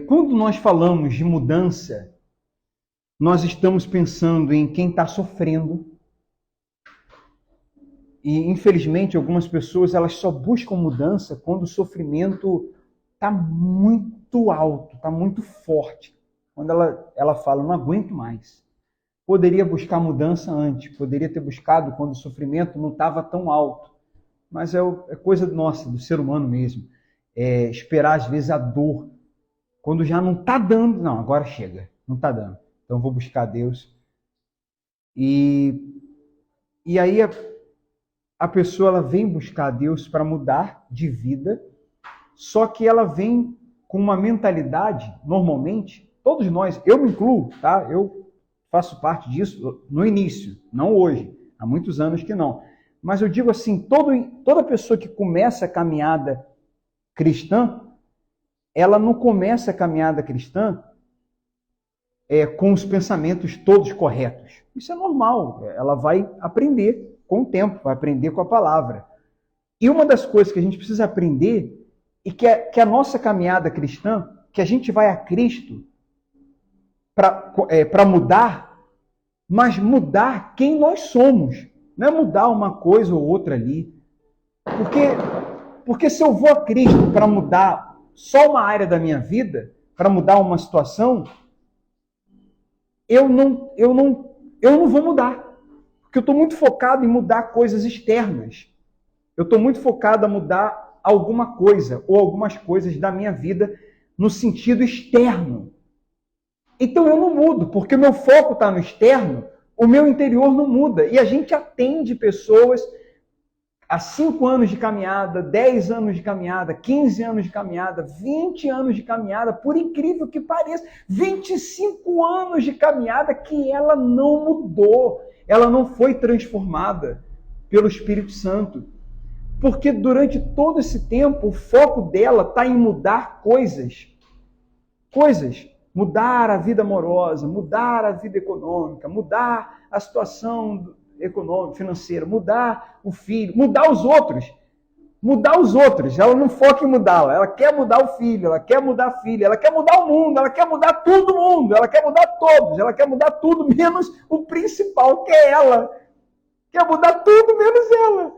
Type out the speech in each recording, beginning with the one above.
Quando nós falamos de mudança, nós estamos pensando em quem está sofrendo. E, infelizmente, algumas pessoas elas só buscam mudança quando o sofrimento está muito alto, está muito forte. Quando ela fala, não aguento mais. Poderia buscar mudança antes, poderia ter buscado quando o sofrimento não estava tão alto. Mas é coisa nossa, do ser humano mesmo. Esperar, às vezes, a dor. Quando já não está dando, não, agora chega, não está dando. Então, vou buscar Deus. E aí, a pessoa ela vem buscar Deus para mudar de vida, só que ela vem com uma mentalidade, normalmente, todos nós, eu me incluo, tá? Eu faço parte disso no início, não hoje, há muitos anos que não. Mas eu digo assim, toda pessoa que começa a caminhada cristã, ela não começa a caminhada cristã com os pensamentos todos corretos. Isso é normal, ela vai aprender com o tempo, vai aprender com a palavra. E uma das coisas que a gente precisa aprender e que a nossa caminhada cristã, que a gente vai a Cristo para mudar, mas mudar quem nós somos. Não é mudar uma coisa ou outra ali. Porque se eu vou a Cristo para mudar só uma área da minha vida, para mudar uma situação, eu não vou mudar. Porque eu estou muito focado em mudar coisas externas. Eu estou muito focado a mudar alguma coisa ou algumas coisas da minha vida no sentido externo. Então eu não mudo, porque o meu foco está no externo, o meu interior não muda. E a gente atende pessoas há 5 anos de caminhada, 10 anos de caminhada, 15 anos de caminhada, 20 anos de caminhada, por incrível que pareça, 25 anos de caminhada que ela não mudou, ela não foi transformada pelo Espírito Santo. Porque durante todo esse tempo, o foco dela está em mudar coisas. Mudar a vida amorosa, mudar a vida econômica, mudar a situação econômica, financeira, mudar o filho, mudar os outros. Ela não foca em mudá-la. Ela quer mudar o filho, ela quer mudar a filha, ela quer mudar o mundo, ela quer mudar todo mundo, ela quer mudar todos, ela quer mudar tudo menos o principal, que é ela. Quer mudar tudo menos ela.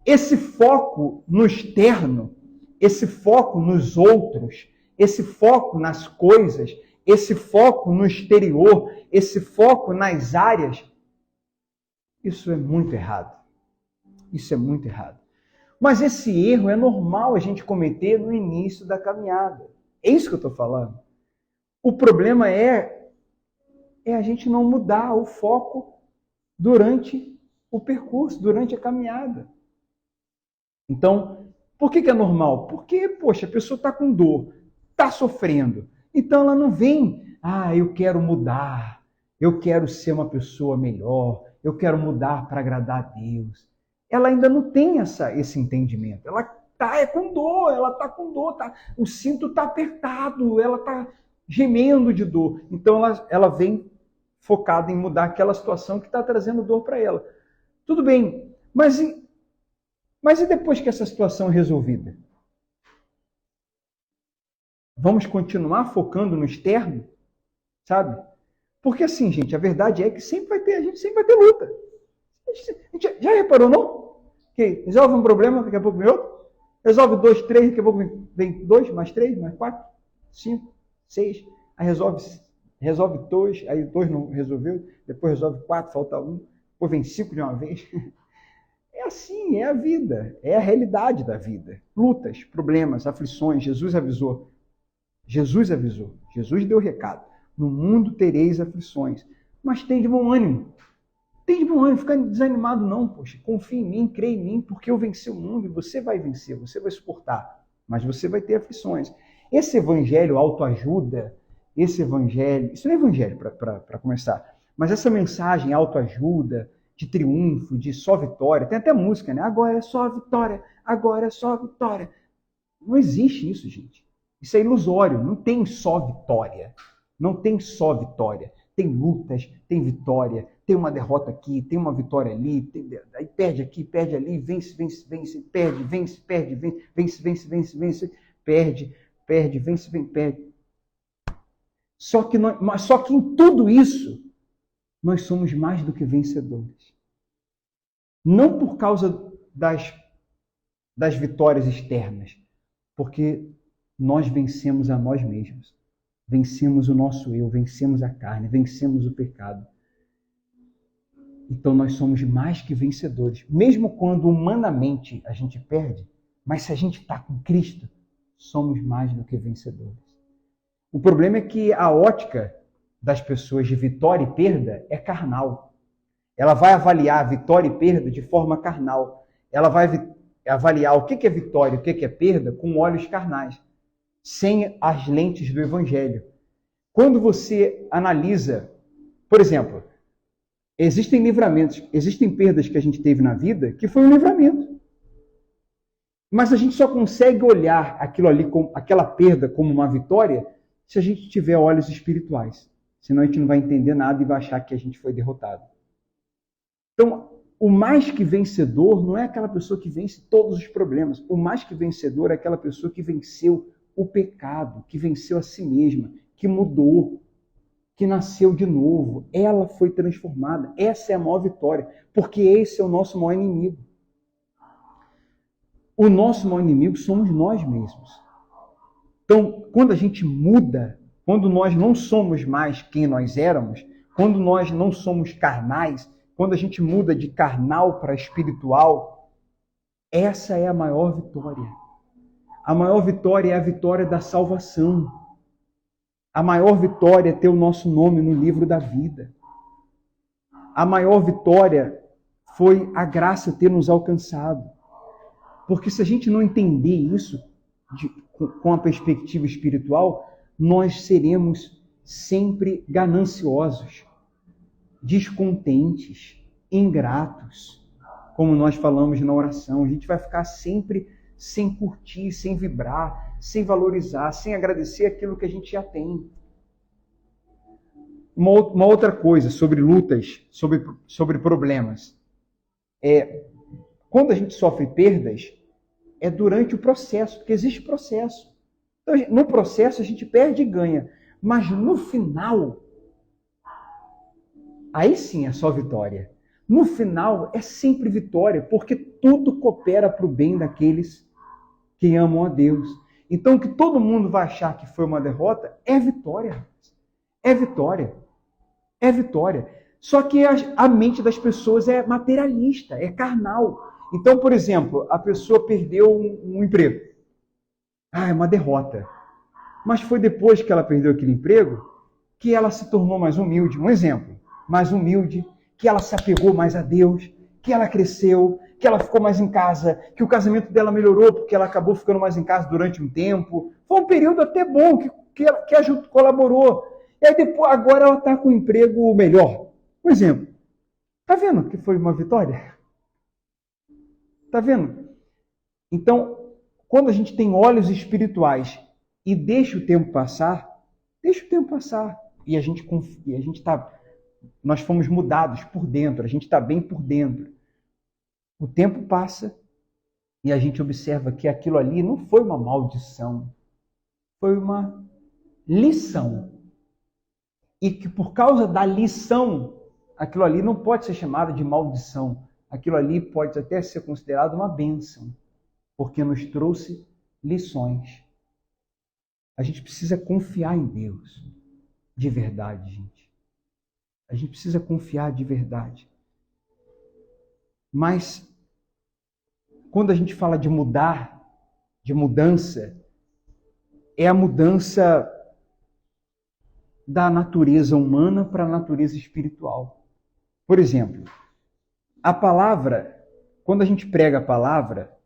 Esse foco no externo, esse foco nos outros, esse foco nas coisas, esse foco no exterior, esse foco nas áreas, isso é muito errado. Isso é muito errado. Mas esse erro é normal a gente cometer no início da caminhada. É isso que eu estou falando. O problema é a gente não mudar o foco durante o percurso, durante a caminhada. Então, por que é normal? Porque, poxa, a pessoa está com dor, está sofrendo. Então ela não vem, eu quero mudar, eu quero ser uma pessoa melhor, eu quero mudar para agradar a Deus. Ela ainda não tem esse entendimento. Ela está com dor, o cinto está apertado, ela está gemendo de dor. Então ela vem focada em mudar aquela situação que está trazendo dor para ela. Tudo bem, mas e depois que essa situação é resolvida? Vamos continuar focando no externo? Sabe? Porque assim, gente, a verdade é que a gente sempre vai ter luta. A gente já reparou, não? Que resolve um problema, daqui a pouco vem outro. Resolve 2, 3, daqui a pouco vem 2, mais 3, mais 4, 5, 6. Aí resolve 2, aí 2 não resolveu. Depois resolve 4, falta 1. Depois vem 5 de uma vez. É assim, é a vida, é a realidade da vida. Lutas, problemas, aflições. Jesus avisou. Jesus deu o recado. No mundo tereis aflições, mas tem de bom ânimo. Tem de bom ânimo, fica desanimado não, poxa. Confia em mim, crê em mim, porque eu venci o mundo e você vai vencer, você vai suportar, mas você vai ter aflições. Esse evangelho autoajuda, isso não é evangelho para começar, mas essa mensagem autoajuda, de triunfo, de só vitória. Tem até música, né? Agora é só vitória, agora é só vitória. Não existe isso, gente. Isso é ilusório, não tem só vitória. Não tem só vitória. Tem lutas, tem vitória, tem uma derrota aqui, tem uma vitória ali, aí perde aqui, perde ali, vence, perde, vence, perde, vence, perde, vence, perde, vence, perde. Só que em tudo isso, nós somos mais do que vencedores. Não por causa das vitórias externas, porque nós vencemos a nós mesmos. Vencemos o nosso eu, vencemos a carne, vencemos o pecado. Então nós somos mais que vencedores. Mesmo quando humanamente a gente perde, mas se a gente está com Cristo, somos mais do que vencedores. O problema é que a ótica das pessoas de vitória e perda é carnal. Ela vai avaliar a vitória e perda de forma carnal. Ela vai avaliar o que é vitória e o que é perda com olhos carnais, sem as lentes do Evangelho. Quando você analisa, por exemplo, existem livramentos, existem perdas que a gente teve na vida que foi um livramento. Mas a gente só consegue olhar aquilo ali, aquela perda como uma vitória se a gente tiver olhos espirituais. Senão a gente não vai entender nada e vai achar que a gente foi derrotado. Então, o mais que vencedor não é aquela pessoa que vence todos os problemas. O mais que vencedor é aquela pessoa que venceu o pecado, que venceu a si mesma, que mudou, que nasceu de novo. Ela foi transformada. Essa é a maior vitória, porque esse é o nosso maior inimigo. O nosso maior inimigo somos nós mesmos. Então, quando a gente muda, quando nós não somos mais quem nós éramos, quando nós não somos carnais, quando a gente muda de carnal para espiritual, essa é a maior vitória. A maior vitória é a vitória da salvação. A maior vitória é ter o nosso nome no livro da vida. A maior vitória foi a graça ter nos alcançado. Porque se a gente não entender isso com a perspectiva espiritual, nós seremos sempre gananciosos, descontentes, ingratos, como nós falamos na oração. A gente vai ficar sempre sem curtir, sem vibrar, sem valorizar, sem agradecer aquilo que a gente já tem. Uma outra coisa sobre lutas, sobre problemas. Quando a gente sofre perdas, é durante o processo, porque existe processo. Então, no processo a gente perde e ganha, mas no final, aí sim é só vitória. No final é sempre vitória, porque tudo coopera para o bem daqueles que amam a Deus. Então o que todo mundo vai achar que foi uma derrota é vitória. É vitória. É vitória. Só que a mente das pessoas é materialista, é carnal. Então, por exemplo, a pessoa perdeu um emprego. É uma derrota. Mas foi depois que ela perdeu aquele emprego que ela se tornou mais humilde. Um exemplo, mais humilde, que ela se apegou mais a Deus, que ela cresceu, que ela ficou mais em casa, que o casamento dela melhorou porque ela acabou ficando mais em casa durante um tempo. Foi um período até bom que ela colaborou. E aí depois, agora ela está com um emprego melhor. Por exemplo, está vendo que foi uma vitória? Está vendo? Então, quando a gente tem olhos espirituais e deixa o tempo passar, e a gente confia, nós fomos mudados por dentro, a gente está bem por dentro. O tempo passa e a gente observa que aquilo ali não foi uma maldição, foi uma lição. E que por causa da lição, aquilo ali não pode ser chamado de maldição. Aquilo ali pode até ser considerado uma bênção, porque nos trouxe lições. A gente precisa confiar em Deus, de verdade, gente. A gente precisa confiar de verdade. Mas, quando a gente fala de mudar, de mudança, é a mudança da natureza humana para a natureza espiritual. Por exemplo, a palavra, quando a gente prega a palavra,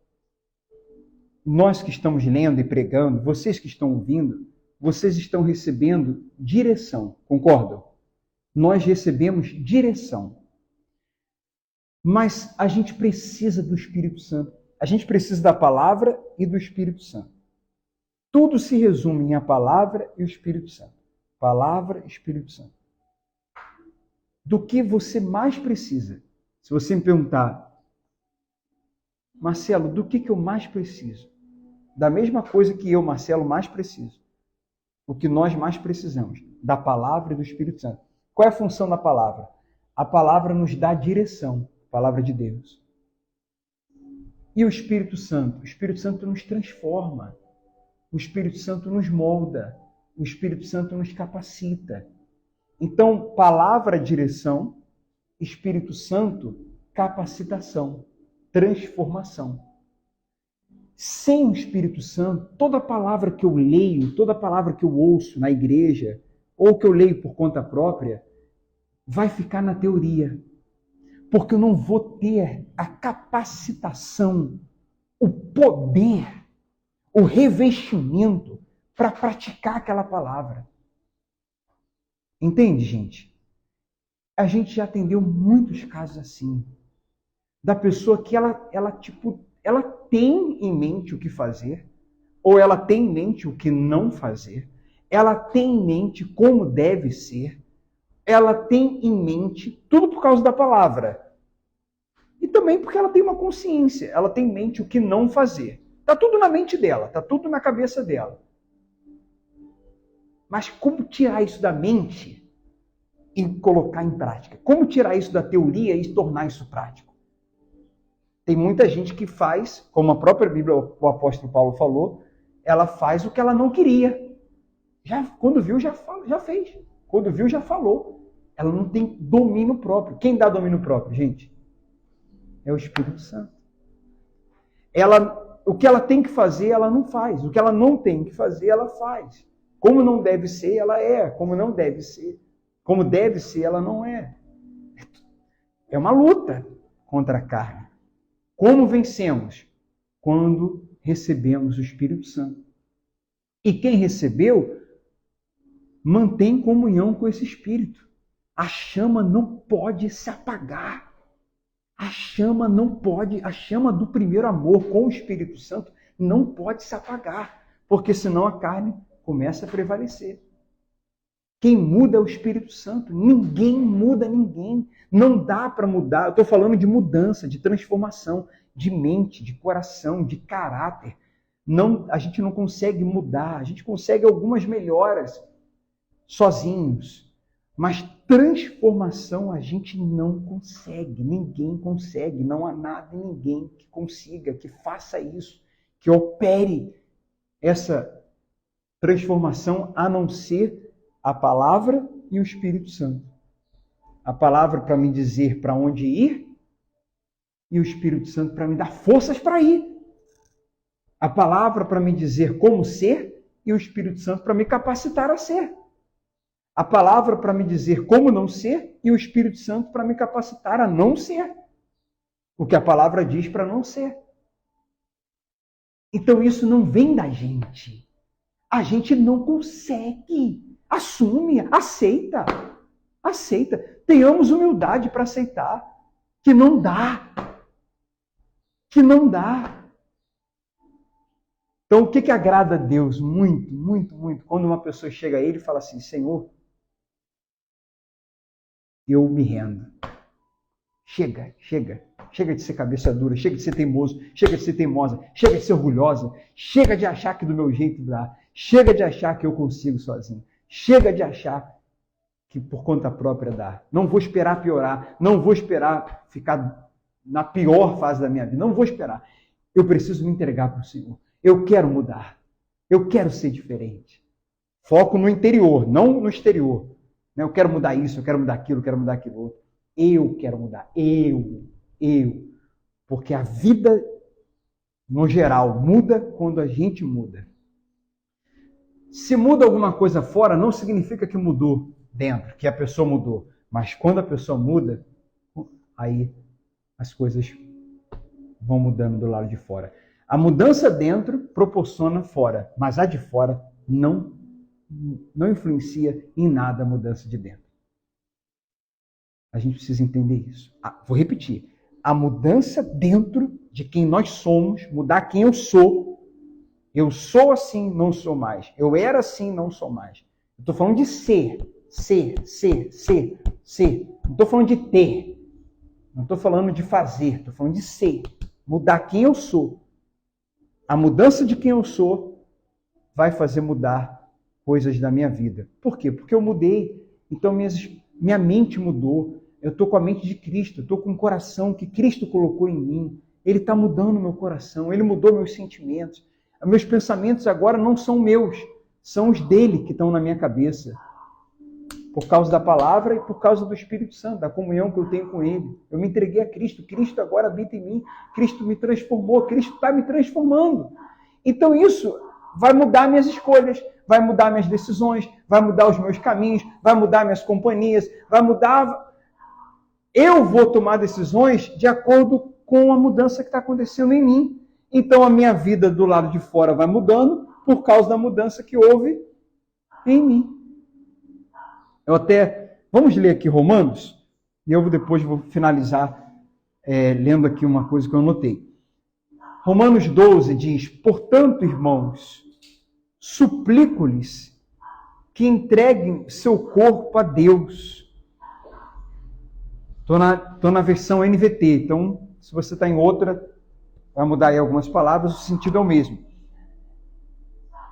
nós que estamos lendo e pregando, vocês que estão ouvindo, vocês estão recebendo direção, concordam? Nós recebemos direção. Mas a gente precisa do Espírito Santo. A gente precisa da palavra e do Espírito Santo. Tudo se resume em a palavra e o Espírito Santo. Palavra e Espírito Santo. Do que você mais precisa? Se você me perguntar, Marcelo, do que eu mais preciso? Da mesma coisa que eu, Marcelo, mais preciso. o que nós mais precisamos, da palavra e do Espírito Santo. Qual é a função da palavra? A palavra nos dá direção, a palavra de Deus. E o Espírito Santo? O Espírito Santo nos transforma. O Espírito Santo nos molda. O Espírito Santo nos capacita. Então, palavra, direção, Espírito Santo, capacitação, transformação. Sem o Espírito Santo, toda palavra que eu leio, toda palavra que eu ouço na igreja, ou que eu leio por conta própria, vai ficar na teoria. Porque eu não vou ter a capacitação, o poder, o revestimento para praticar aquela palavra. Entende, gente? A gente já atendeu muitos casos assim. Da pessoa que ela tem em mente o que fazer, ou ela tem em mente o que não fazer, ela tem em mente como deve ser, ela tem em mente tudo por causa da palavra. E também porque ela tem uma consciência, ela tem em mente o que não fazer. Está tudo na mente dela, está tudo na cabeça dela. Mas como tirar isso da mente e colocar em prática? Como tirar isso da teoria e tornar isso prático? Tem muita gente que faz, como a própria Bíblia, o apóstolo Paulo falou, ela faz o que ela não queria. Quando viu, já fez. Quando viu, já falou. Ela não tem domínio próprio. Quem dá domínio próprio, gente? É o Espírito Santo. O que ela tem que fazer, ela não faz. O que ela não tem que fazer, ela faz. Como não deve ser, ela é. Como não deve ser. Como deve ser, ela não é. É uma luta contra a carne. Como vencemos? Quando recebemos o Espírito Santo. E quem recebeu, mantém comunhão com esse Espírito. A chama não pode se apagar. A chama do primeiro amor com o Espírito Santo não pode se apagar, porque senão a carne começa a prevalecer. Quem muda é o Espírito Santo. Ninguém muda ninguém. Não dá para mudar. Eu estou falando de mudança, de transformação, de mente, de coração, de caráter. Não, a gente não consegue mudar. A gente consegue algumas melhoras sozinhos. Mas transformação a gente não consegue. Ninguém consegue. Não há nada e ninguém que consiga, que faça isso, que opere essa transformação, a não ser a palavra e o Espírito Santo. A palavra para me dizer para onde ir e o Espírito Santo para me dar forças para ir. A palavra para me dizer como ser e o Espírito Santo para me capacitar a ser. A palavra para me dizer como não ser e o Espírito Santo para me capacitar a não ser o que a palavra diz para não ser. Então isso não vem da gente. A gente não consegue. Assume, aceita. Aceita. Tenhamos humildade para aceitar que não dá. Que não dá. Então, o que agrada a Deus muito, muito, muito, quando uma pessoa chega a Ele e fala assim, Senhor, eu me rendo. Chega de ser cabeça dura, chega de ser teimoso, chega de ser teimosa, chega de ser orgulhosa, chega de achar que do meu jeito dá, chega de achar que eu consigo sozinho. Chega de achar que por conta própria dá. Não vou esperar piorar. Não vou esperar ficar na pior fase da minha vida. Não vou esperar. Eu preciso me entregar para o Senhor. Eu quero mudar. Eu quero ser diferente. Foco no interior, não no exterior. Eu quero mudar isso, eu quero mudar aquilo, eu quero mudar aquilo outro. Eu quero mudar. Eu. Porque a vida, no geral, muda quando a gente muda. Se muda alguma coisa fora, não significa que mudou dentro, que a pessoa mudou. Mas quando a pessoa muda, aí as coisas vão mudando do lado de fora. A mudança dentro proporciona fora, mas a de fora não influencia em nada a mudança de dentro. A gente precisa entender isso. Vou repetir. A mudança dentro de quem nós somos, mudar quem eu sou. Eu sou assim, não sou mais. Eu era assim, não sou mais. Eu estou falando de ser. Não estou falando de ter. Não estou falando de fazer. Estou falando de ser. Mudar quem eu sou. A mudança de quem eu sou vai fazer mudar coisas da minha vida. Por quê? Porque eu mudei. Então minha mente mudou. Eu estou com a mente de Cristo, eu estou com o coração que Cristo colocou em mim. Ele está mudando meu coração, ele mudou meus sentimentos. Meus pensamentos agora não são meus, são os dele que estão na minha cabeça. Por causa da palavra e por causa do Espírito Santo, da comunhão que eu tenho com ele. Eu me entreguei a Cristo, Cristo agora habita em mim, Cristo me transformou, Cristo está me transformando. Então isso vai mudar minhas escolhas, vai mudar minhas decisões, vai mudar os meus caminhos, vai mudar minhas companhias, vai mudar... Eu vou tomar decisões de acordo com a mudança que está acontecendo em mim. Então a minha vida do lado de fora vai mudando por causa da mudança que houve em mim. Vamos ler aqui Romanos, e eu depois vou finalizar lendo aqui uma coisa que eu anotei. Romanos 12 diz: portanto, irmãos, suplico-lhes que entreguem seu corpo a Deus. Estou na versão NVT, então se você está em outra, vai mudar aí algumas palavras, o sentido é o mesmo.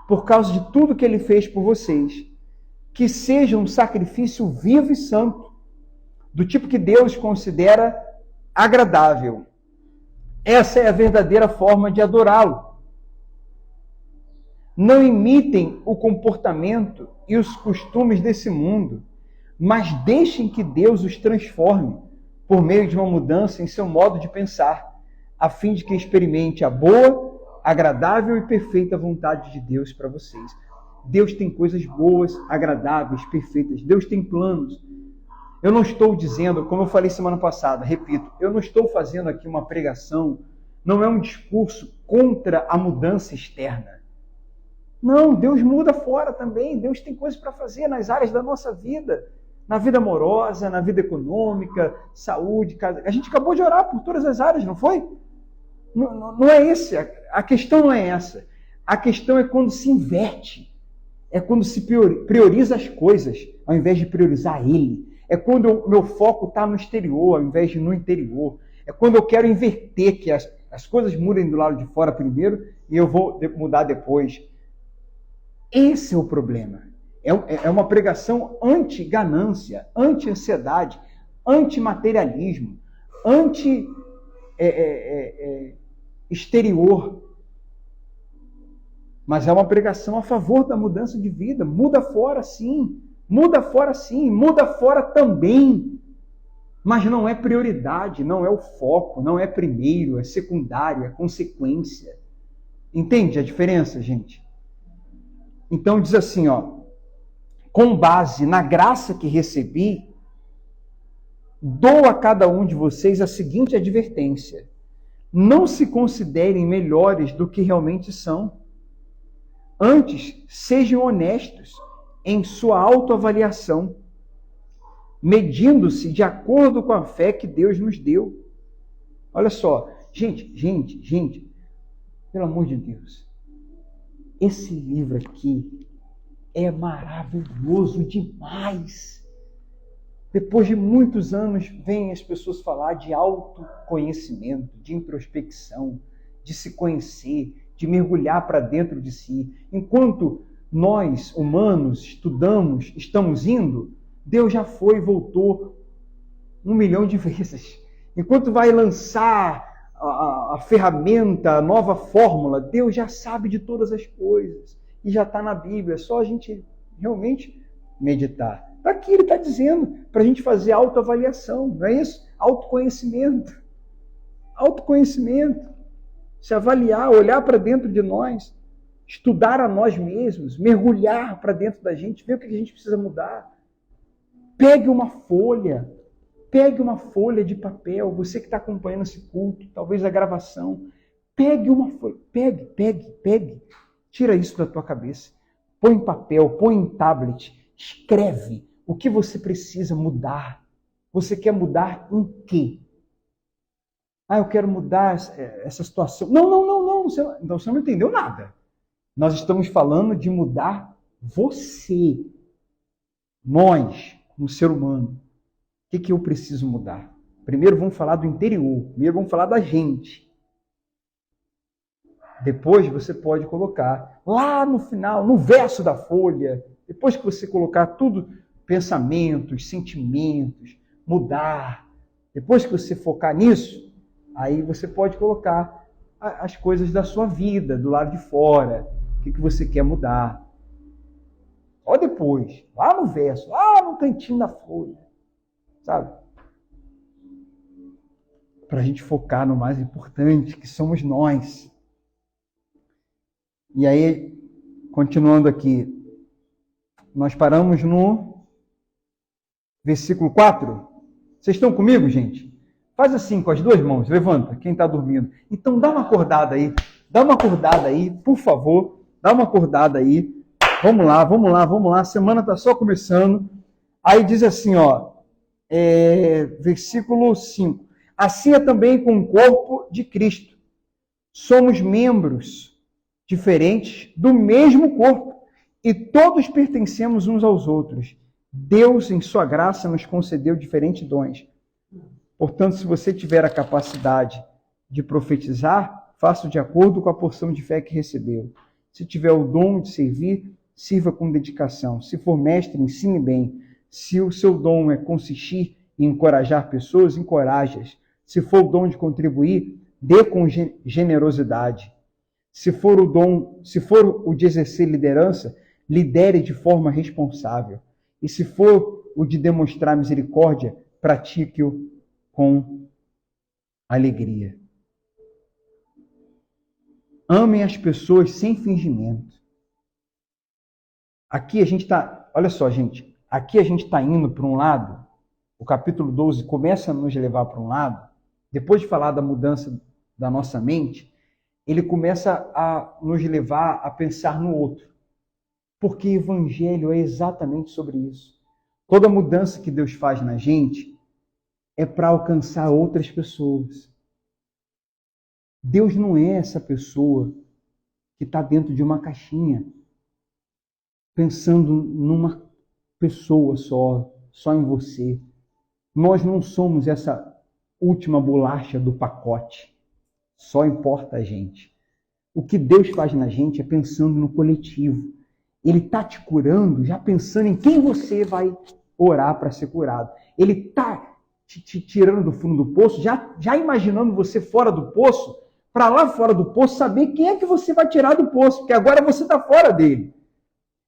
Por causa de tudo que ele fez por vocês, que seja um sacrifício vivo e santo, do tipo que Deus considera agradável. Essa é a verdadeira forma de adorá-lo. Não imitem o comportamento e os costumes desse mundo, mas deixem que Deus os transforme por meio de uma mudança em seu modo de pensar, a fim de que experimente a boa, agradável e perfeita vontade de Deus para vocês. Deus tem coisas boas, agradáveis, perfeitas. Deus tem planos. Eu não estou dizendo, como eu falei semana passada, repito, eu não estou fazendo aqui uma pregação, não é um discurso contra a mudança externa. Não, Deus muda fora também. Deus tem coisas para fazer nas áreas da nossa vida. Na vida amorosa, na vida econômica, saúde, casa. A gente acabou de orar por todas as áreas, não foi? Não é esse. A questão não é essa. A questão é quando se inverte. É quando se prioriza as coisas, ao invés de priorizar Ele. É quando o meu foco está no exterior, ao invés de no interior. É quando eu quero inverter, que as coisas mudem do lado de fora primeiro e eu vou mudar depois. Esse é o problema. É uma pregação anti-ganância, anti-ansiedade, anti-materialismo, anti-exterior. Mas é uma pregação a favor da mudança de vida. Muda fora sim, muda fora sim, muda fora também. Mas não é prioridade, não é o foco, não é primeiro, é secundário, é consequência. Entende a diferença, gente? Então diz assim, com base na graça que recebi, dou a cada um de vocês a seguinte advertência: não se considerem melhores do que realmente são. Antes, sejam honestos em sua autoavaliação, medindo-se de acordo com a fé que Deus nos deu. Olha só, gente, pelo amor de Deus, esse livro aqui é maravilhoso demais. Depois de muitos anos, vêm as pessoas falar de autoconhecimento, de introspecção, de se conhecer, de mergulhar para dentro de si. Enquanto nós, humanos, estamos indo, Deus já foi e voltou 1 milhão de vezes. Enquanto vai lançar a ferramenta, a nova fórmula, Deus já sabe de todas as coisas. E já está na Bíblia, é só a gente realmente meditar. Aqui ele está dizendo para a gente fazer autoavaliação, não é isso? Autoconhecimento. Autoconhecimento. Se avaliar, olhar para dentro de nós, estudar a nós mesmos, mergulhar para dentro da gente, ver o que a gente precisa mudar. Pegue uma folha de papel, você que está acompanhando esse culto, talvez a gravação, pegue uma folha, pegue, tira isso da tua cabeça, põe em papel, põe em tablet, escreve o que você precisa mudar. Você quer mudar em quê? Eu quero mudar essa situação. Não, você não entendeu nada. Nós estamos falando de mudar você. Nós, como ser humano. O que eu preciso mudar? Primeiro vamos falar do interior. Primeiro vamos falar da gente. Depois você pode colocar lá no final, no verso da folha, depois que você colocar tudo, pensamentos, sentimentos, mudar, depois que você focar nisso, aí você pode colocar as coisas da sua vida, do lado de fora, o que você quer mudar. Só depois, lá no verso, lá no cantinho da folha, sabe? Para a gente focar no mais importante, que somos nós. E aí, continuando aqui, nós paramos no versículo 4. Vocês estão comigo, gente? Faz assim com as duas mãos, levanta, quem está dormindo. Então dá uma acordada aí, por favor, dá uma acordada aí. Vamos lá, a semana está só começando. Aí diz assim, versículo 5. Assim é também com o corpo de Cristo. Somos membros diferentes do mesmo corpo e todos pertencemos uns aos outros. Deus, em sua graça, nos concedeu diferentes dons. Portanto, se você tiver a capacidade de profetizar, faça de acordo com a porção de fé que recebeu. Se tiver o dom de servir, sirva com dedicação. Se for mestre, ensine bem. Se o seu dom é consistir em encorajar pessoas, encoraje-as. Se for o dom de contribuir, dê com generosidade. Se for o de exercer liderança, lidere de forma responsável. E se for o de demonstrar misericórdia, pratique-o com alegria. Amem as pessoas sem fingimento. Aqui a gente está, olha só, gente, aqui a gente está indo para um lado, o capítulo 12 começa a nos levar para um lado, depois de falar da mudança da nossa mente, ele começa a nos levar a pensar no outro. Porque o evangelho é exatamente sobre isso. Toda mudança que Deus faz na gente é para alcançar outras pessoas. Deus não é essa pessoa que está dentro de uma caixinha, pensando numa pessoa só em você. Nós não somos essa última bolacha do pacote. Só importa a gente. O que Deus faz na gente é pensando no coletivo. Ele está te curando já pensando em quem você vai orar para ser curado. Ele está te tirando do fundo do poço, já imaginando você fora do poço, para lá fora do poço saber quem é que você vai tirar do poço, porque agora você está fora dele.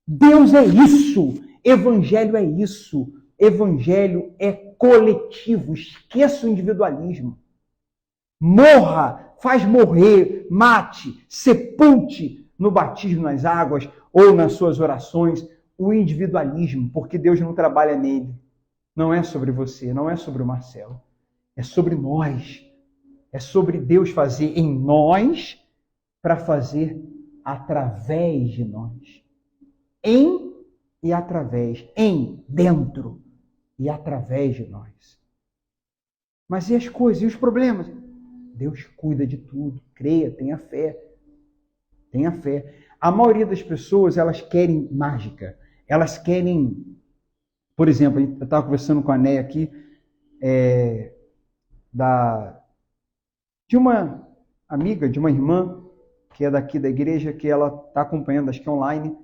Deus é isso. Evangelho é isso. Evangelho é coletivo. Esqueça o individualismo. Morra, faz morrer, mate, sepulte no batismo nas águas ou nas suas orações o individualismo, porque Deus não trabalha nele. Não é sobre você, não é sobre o Marcelo. É sobre nós. É sobre Deus fazer em nós para fazer através de nós. Em e através. Em, dentro e através de nós. Mas e as coisas, e os problemas? Deus cuida de tudo. Creia, tenha fé. Tenha fé. A maioria das pessoas, elas querem mágica. Elas querem... Por exemplo, eu estava conversando com a Néia aqui, de uma amiga, de uma irmã, que é daqui da igreja, que ela está acompanhando, acho que online,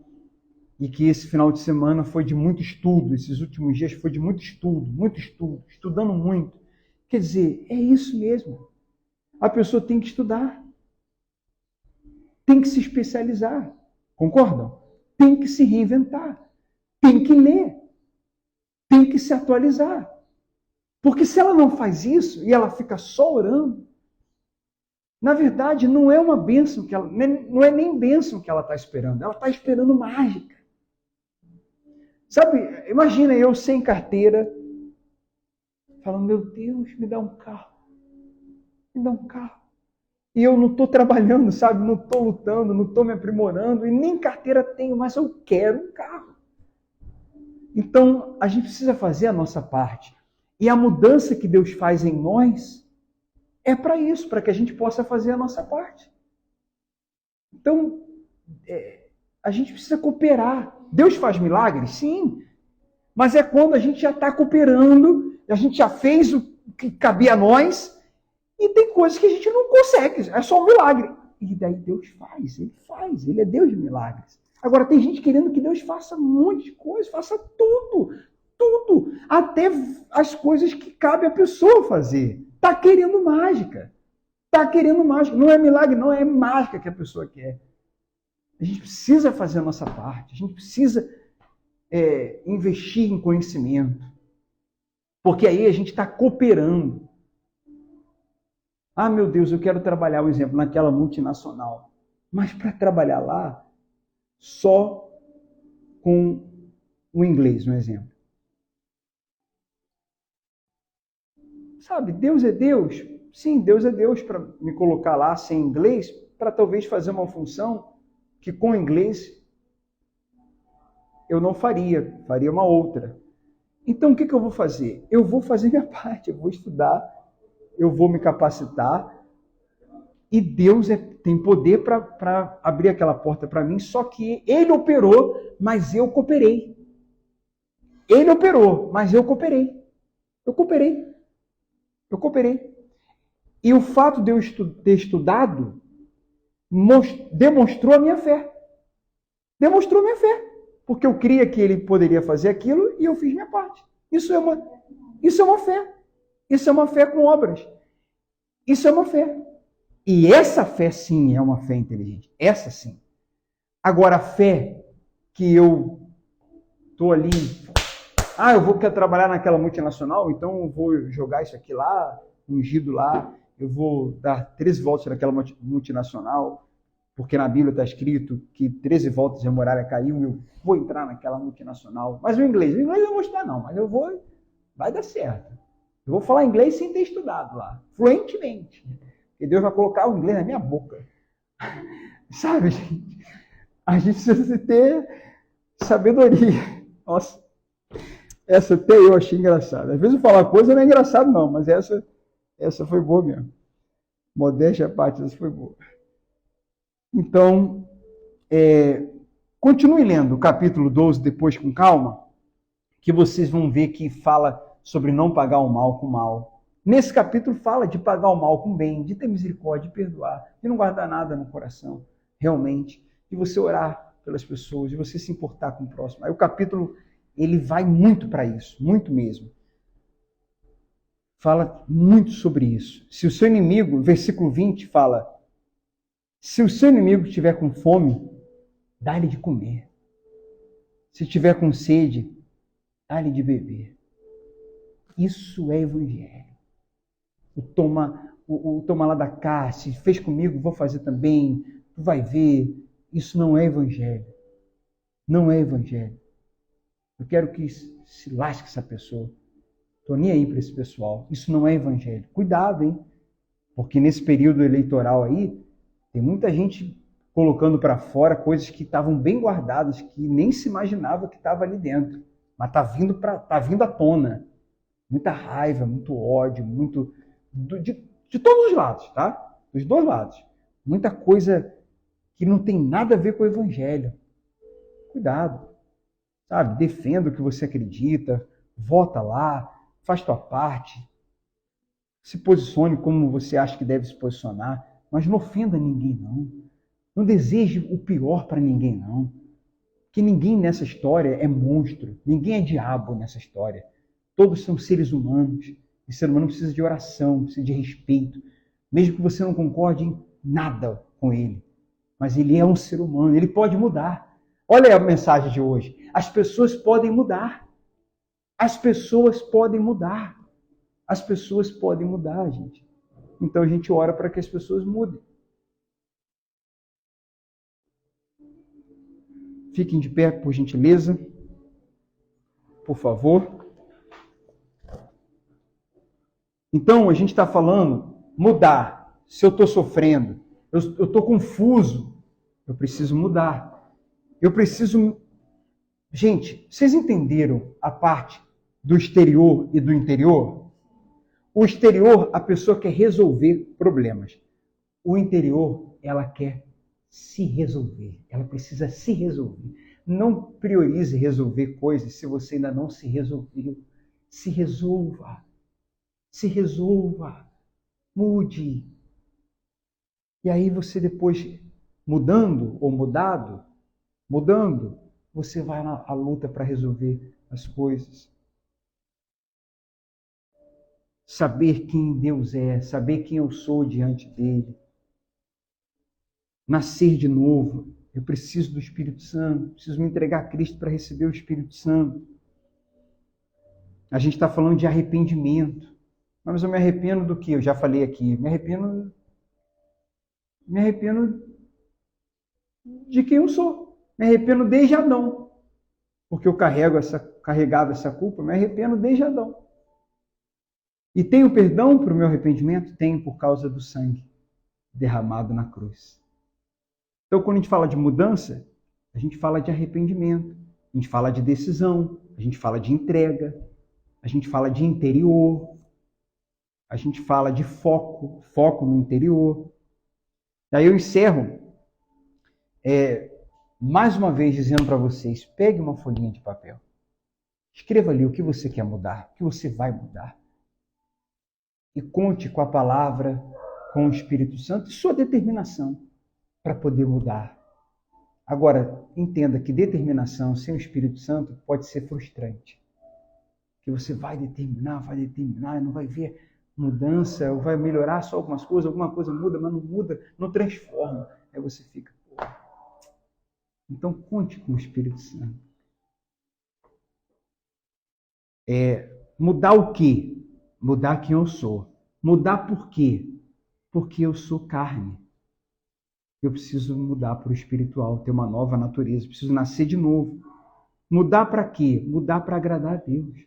e que esse final de semana foi de muito estudo, esses últimos dias foi de muito estudo, estudando muito. Quer dizer, é isso mesmo. A pessoa tem que estudar. Tem que se especializar. Concordam? Tem que se reinventar. Tem que ler. Tem que se atualizar. Porque se ela não faz isso e ela fica só orando, na verdade não é uma bênção que ela, não é nem bênção que ela está esperando. Ela está esperando mágica. Sabe, imagina eu sem carteira, falando, meu Deus, me dá um carro. Me dá um carro. E eu não estou trabalhando, sabe? Não estou lutando, não estou me aprimorando, e nem carteira tenho, mas eu quero um carro. Então, a gente precisa fazer a nossa parte. E a mudança que Deus faz em nós é para isso, para que a gente possa fazer a nossa parte. Então, a gente precisa cooperar. Deus faz milagres? Sim. Mas é quando a gente já está cooperando, a gente já fez o que cabia a nós, e tem coisas que a gente não consegue, é só um milagre. E daí Deus faz, ele é Deus de milagres. Agora, tem gente querendo que Deus faça um monte de coisa, faça tudo, até as coisas que cabe a pessoa fazer. Está querendo mágica. Não é milagre, não é mágica que a pessoa quer. A gente precisa fazer a nossa parte, a gente precisa investir em conhecimento, porque aí a gente está cooperando. Ah, meu Deus, eu quero trabalhar, um exemplo, naquela multinacional, mas para trabalhar lá, só com o inglês, um exemplo. Sabe, Deus é Deus. Sim, Deus é Deus para me colocar lá sem inglês, para talvez fazer uma função que com inglês eu não faria uma outra. Então, o que eu vou fazer? Eu vou fazer minha parte, eu vou estudar, eu vou me capacitar, e Deus tem poder para abrir aquela porta para mim, só que Ele operou, mas eu cooperei. Ele operou, mas eu cooperei. Eu cooperei. E o fato de eu ter estudado demonstrou a minha fé. Demonstrou a minha fé. Porque eu cria que ele poderia fazer aquilo e eu fiz minha parte. Isso é uma fé. Isso é uma fé com obras. Isso é uma fé. E essa fé, sim, é uma fé inteligente. Essa, sim. Agora, a fé que eu estou ali... quero trabalhar naquela multinacional, então eu vou jogar isso aqui lá, ungido lá, eu vou dar 13 voltas naquela multinacional, porque na Bíblia está escrito que 13 voltas e a muralha caiu, eu vou entrar naquela multinacional. Mas o inglês eu não vou estudar não, mas vai dar certo. Eu vou falar inglês sem ter estudado lá, fluentemente. Porque Deus vai colocar o inglês na minha boca. Sabe, gente? A gente precisa ter sabedoria. Nossa, essa até eu achei engraçada. Às vezes eu falar coisa não é engraçado não, mas essa foi boa mesmo. Modéstia à parte, essa foi boa. Então, continue lendo o capítulo 12 depois com calma, que vocês vão ver que fala sobre não pagar o mal com o mal. Nesse capítulo fala de pagar o mal com o bem, de ter misericórdia, de perdoar, de não guardar nada no coração, realmente, de você orar pelas pessoas, de você se importar com o próximo. Aí o capítulo, ele vai muito para isso, muito mesmo. Fala muito sobre isso. Se o seu inimigo, versículo 20 fala, se o seu inimigo estiver com fome, dá-lhe de comer. Se estiver com sede, dá-lhe de beber. Isso é evangelho. O toma lá da cá, se fez comigo, vou fazer também. Tu vai ver. Isso não é evangelho. Não é evangelho. Eu quero que se lasque essa pessoa. Estou nem aí para esse pessoal. Isso não é evangelho. Cuidado, hein? Porque nesse período eleitoral aí, tem muita gente colocando para fora coisas que estavam bem guardadas, que nem se imaginava que estava ali dentro. Mas está vindo à tona. Muita raiva, muito ódio, muito... De todos os lados, tá? Dos dois lados. Muita coisa que não tem nada a ver com o evangelho. Cuidado. Sabe? Defenda o que você acredita. Vota lá. Faz tua parte. Se posicione como você acha que deve se posicionar. Mas não ofenda ninguém, não. Não deseje o pior para ninguém, não. Porque ninguém nessa história é monstro. Ninguém é diabo nessa história. Todos são seres humanos. E ser humano precisa de oração, precisa de respeito. Mesmo que você não concorde em nada com ele. Mas ele é um ser humano, ele pode mudar. Olha a mensagem de hoje. As pessoas podem mudar. As pessoas podem mudar. As pessoas podem mudar, gente. Então a gente ora para que as pessoas mudem. Fiquem de pé, por gentileza. Por favor. Então, a gente está falando mudar. Se eu estou sofrendo, eu estou confuso, eu preciso mudar. Eu preciso... Gente, vocês entenderam a parte do exterior e do interior? O exterior, a pessoa quer resolver problemas. O interior, ela quer se resolver. Ela precisa se resolver. Não priorize resolver coisas se você ainda não se resolveu. Se resolva. Se resolva. Mude. E aí você depois, mudando, você vai à luta para resolver as coisas. Saber quem Deus é, saber quem eu sou diante dele. Nascer de novo. Eu preciso do Espírito Santo, preciso me entregar a Cristo para receber o Espírito Santo. A gente está falando de arrependimento. Mas eu me arrependo do que? Eu já falei aqui. Me arrependo de quem eu sou. Me arrependo desde Adão. Porque eu carregava essa culpa, me arrependo desde Adão. E tenho perdão para o meu arrependimento? Tenho, por causa do sangue derramado na cruz. Então, quando a gente fala de mudança, a gente fala de arrependimento, a gente fala de decisão, a gente fala de entrega, a gente fala de interior, a gente fala de foco no interior. Daí eu encerro mais uma vez dizendo para vocês, pegue uma folhinha de papel, escreva ali o que você quer mudar, o que você vai mudar. E conte com a palavra, com o Espírito Santo e sua determinação para poder mudar. Agora, entenda que determinação sem o Espírito Santo pode ser frustrante. Que você vai determinar, e não vai ver mudança, ou vai melhorar só algumas coisas, alguma coisa muda, mas não muda, não transforma. Aí você fica, pô. Então, conte com o Espírito Santo. Mudar o quê? Mudar quem eu sou. Mudar por quê? Porque eu sou carne. Eu preciso mudar para o espiritual, ter uma nova natureza, preciso nascer de novo. Mudar para quê? Mudar para agradar a Deus.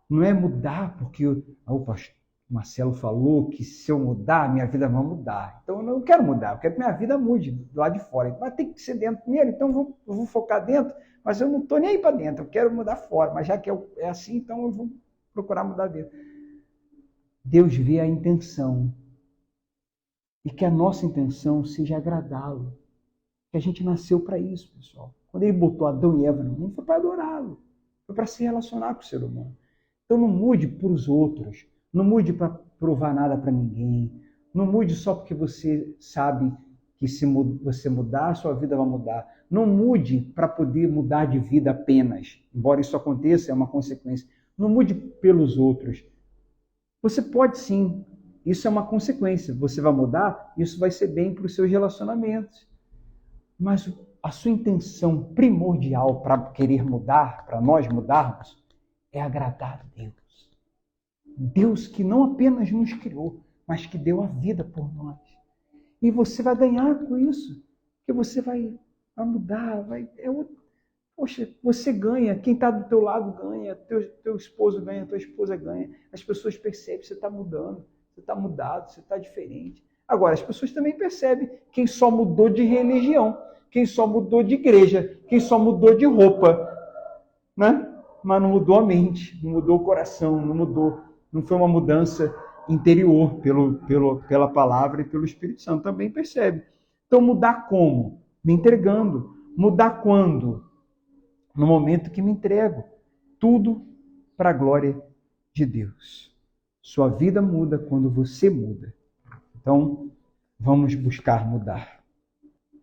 Não é mudar porque o pastor Marcelo falou que se eu mudar, minha vida vai mudar. Então eu não quero mudar, eu quero que minha vida mude do lado de fora. Mas tem que ser dentro primeiro, então eu vou focar dentro, mas eu não estou nem aí para dentro, eu quero mudar fora. Mas já que é assim, então eu vou procurar mudar dentro. Deus vê a intenção. E que a nossa intenção seja agradá-lo. Que a gente nasceu para isso, pessoal. Quando ele botou Adão e Eva no mundo, foi para adorá-lo. Foi para se relacionar com o ser humano. Então não mude para os outros. Não mude para provar nada para ninguém. Não mude só porque você sabe que se você mudar, a sua vida vai mudar. Não mude para poder mudar de vida apenas. Embora isso aconteça, é uma consequência. Não mude pelos outros. Você pode sim. Isso é uma consequência. Você vai mudar, isso vai ser bem para os seus relacionamentos. Mas a sua intenção primordial para querer mudar, para nós mudarmos, é agradar a Deus. Deus que não apenas nos criou, mas que deu a vida por nós. E você vai ganhar com isso. Porque você vai mudar. Poxa, você ganha. Quem está do teu lado ganha. Teu esposo ganha, tua esposa ganha. As pessoas percebem que você está mudando. Você está mudado, você está diferente. Agora, as pessoas também percebem quem só mudou de religião, quem só mudou de igreja, quem só mudou de roupa, né? Mas não mudou a mente, não mudou o coração, não foi uma mudança interior pela palavra e pelo Espírito Santo. Também percebe. Então, mudar como? Me entregando. Mudar quando? No momento que me entrego. Tudo para a glória de Deus. Sua vida muda quando você muda. Então, vamos buscar mudar.